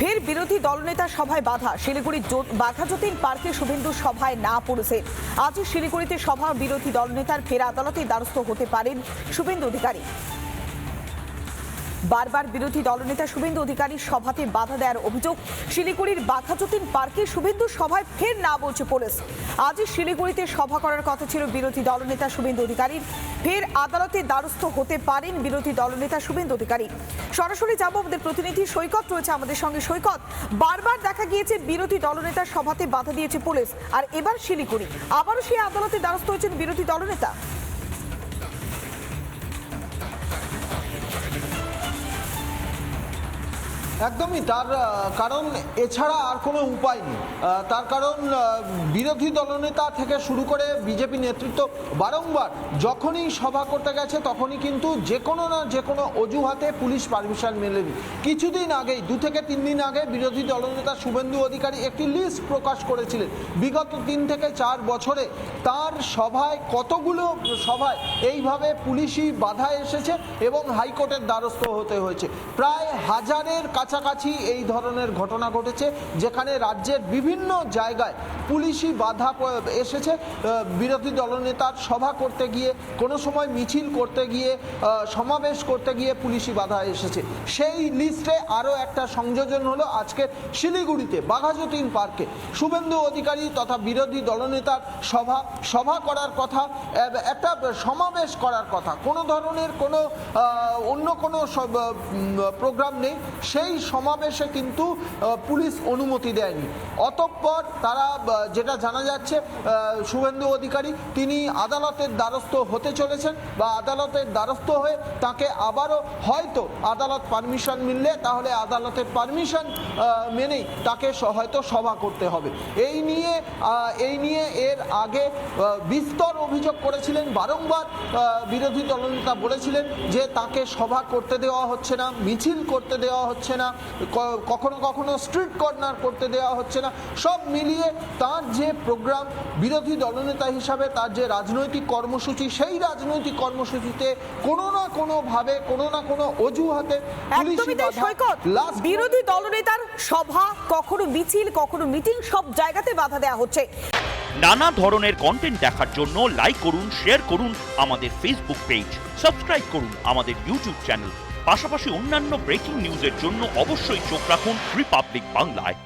ফের বিরোধী দলনেতা সভায় বাধা। শিলিগুড়ির বাঘাযতীন পার্কে শুভেন্দু সভায় না পড়েছে। আজই শিলিগুড়িতে সভা, বিরোধী দলনেতার ফের আদালতে দ্বারস্থ হতে পারেন শুভেন্দু অধিকারী। বারবার বিরোধী দলনেতা শুভেন্দু অধিকারীর সভাতে বাধা দেওয়ার অভিযোগ। শিলিগুড়ির বাঘাযতীন পার্কে শুভেন্দু সভায় ফের না বলছে পুলিশ। আজই শিলিগুড়িতে সভা করার কথা ছিল বিরোধী দলনেতা শুভেন্দু অধিকারীর। ফের আদালতে দ্বারস্থ হতে পারেন বিরোধী দলনেতা শুভেন্দু অধিকারী। সরাসরি যাব, আমাদের প্রতিনিধি সৈকত রয়েছে আমাদের সঙ্গে। সৈকত, বারবার দেখা গিয়েছে বিরোধী দলনেতার সভাতে বাধা দিয়েছে পুলিশ, আর এবার শিলিগুড়ি আবারও সেই আদালতে দ্বারস্থ হয়েছেন বিরোধী দলনেতা। একদমই, তার কারণ এছাড়া আর কোনো উপায় নেই। তার কারণ বিরোধী দলনেতা থেকে শুরু করে বিজেপি নেতৃত্ব বারংবার যখনই সভা করতে গেছে তখনই কিন্তু যে কোনো না যে কোনো অজুহাতে পুলিশ পারমিশন মেলেনি। কিছুদিন আগেই, 2 থেকে 3 দিন আগে বিরোধী দলনেতা শুভেন্দু অধিকারী একটি লিস্ট প্রকাশ করেছিলেন বিগত 3 থেকে 4 বছরে তার সভায় কতগুলো সভায় এইভাবে পুলিশি বাধা এসেছে এবং হাইকোর্টের দ্বারস্থ হতে হয়েছে। প্রায় 1000-এর কাছাকাছি এই ধরনের ঘটনা ঘটেছে, যেখানে রাজ্যের বিভিন্ন জায়গায় পুলিশি বাধা এসেছে। বিরোধী দলনেতার সভা করতে গিয়ে, কোনো সময় মিছিল করতে গিয়ে, সমাবেশ করতে গিয়ে পুলিশি বাধা এসেছে। সেই লিস্টে আরও একটা সংযোজন হলো আজকে শিলিগুড়িতে বাঘাযতীন পার্কে শুভেন্দু অধিকারী তথা বিরোধী দলনেতার সভা করার কথা, একটা সমাবেশ করার কথা। কোনো ধরনের কোনো অন্য কোনো প্রোগ্রাম নেই। সেই সমাবেশে কিন্তু পুলিশ অনুমতি দেয়নি। অতঃপর তারা, যেটা জানা যাচ্ছে, শুভেন্দু অধিকারী তিনি আদালতের দ্বারস্থ হতে চলেছেন, বা আদালতের দ্বারস্থ হয়ে তাকে আবারও হয়তো আদালত পারমিশন মিললে তাহলে আদালতের পারমিশন মেনেই তাকে হয়তো সভা করতে হবে। এই নিয়ে এর আগে বিস্তর অভিযোগ করেছিলেন। বারংবার বিরোধী দলনেতা বলেছিলেন যে তাকে সভা করতে দেওয়া হচ্ছে না, মিছিল করতে দেওয়া হচ্ছে না, কখনো কখনো স্ট্রিট কর্নার করতে দেওয়া হচ্ছে না। সব মিলিয়ে তার যে প্রোগ্রাম, বিরোধী দলনেতা হিসাবে তার যে রাজনৈতিক কর্মসূচি, সেই রাজনৈতিক কর্মসূচিতে কোনো না কোনো ভাবে, কোনো না কোনো অজুহাতে বিরোধী দলনেতার সভা, কখনো মিছিল, কখনো মিটিং, সব জায়গাতে বাধা দেওয়া হচ্ছে। নানা ধরনের কন্টেন্ট দেখার জন্য লাইক করুন, শেয়ার করুন আমাদের ফেসবুক পেজ, সাবস্ক্রাইব করুন আমাদের ইউটিউব চ্যানেল। পাশাপাশি অন্যান্য ব্রেকিং নিউজের জন্য অবশ্যই চোখ রাখুন রিপাবলিক বাংলায়।